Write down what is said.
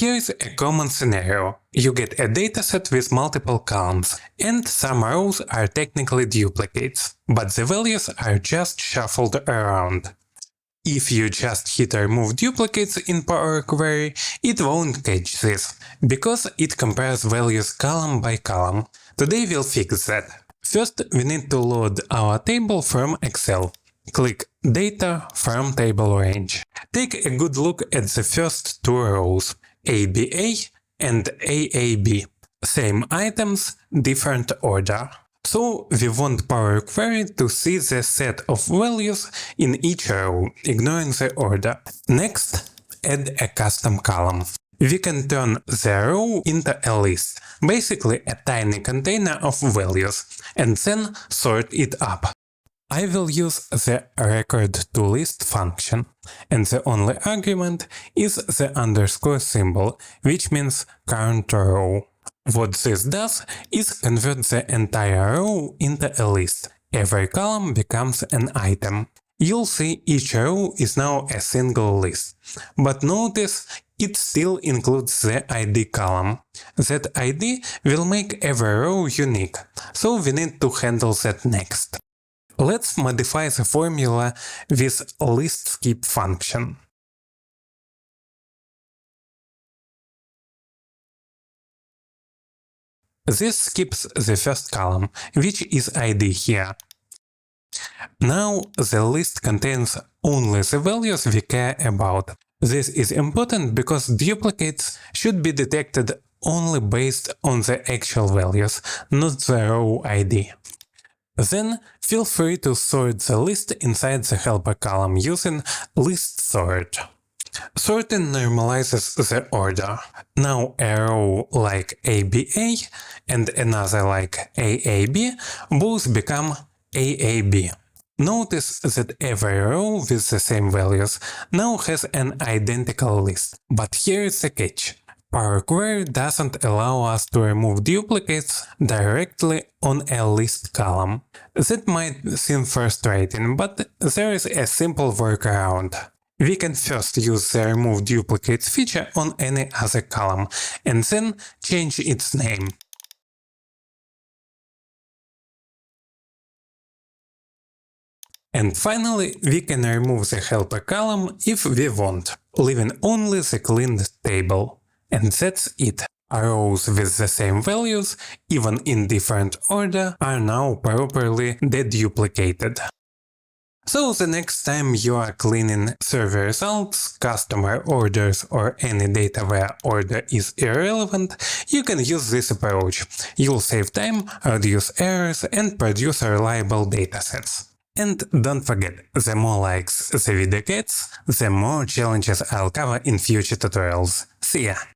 Here's a common scenario. You get a dataset with multiple columns, and some rows are technically duplicates, but the values are just shuffled around. If you just hit remove duplicates in Power Query, it won't catch this, because it compares values column by column. Today we'll fix that. First, we need to load our table from Excel. Click Data from Table Range. Take a good look at the first two rows, ABA and AAB. Same items, different order. So we want Power Query to see the set of values in each row, ignoring the order. Next, add a custom column. We can turn the row into a list, basically a tiny container of values, and then sort it up. I will use the Record.ToList function, and the only argument is the underscore symbol, which means current row. What this does is convert the entire row into a list. Every column becomes an item. You'll see each row is now a single list. But notice it still includes the ID column. That ID will make every row unique, so we need to handle that next. Let's modify the formula with List.Skip function. This skips the first column, which is ID here. Now the list contains only the values we care about. This is important because duplicates should be detected only based on the actual values, not the row ID. Then feel free to sort the list inside the helper column using List.Sort. Sorting normalizes the order. Now a row like ABA and another like AAB both become AAB. Notice that every row with the same values now has an identical list. But here is the catch. Power Query doesn't allow us to remove duplicates directly on a list column. That might seem frustrating, but there is a simple workaround. We can first use the remove duplicates feature on any other column, and then change its name. And finally, we can remove the helper column if we want, leaving only the cleaned table. And that's it. Rows with the same values, even in different order, are now properly deduplicated. So the next time you are cleaning survey results, customer orders, or any data where order is irrelevant, you can use this approach. You'll save time, reduce errors, and produce reliable datasets. And don't forget, the more likes the video gets, the more challenges I'll cover in future tutorials. See ya!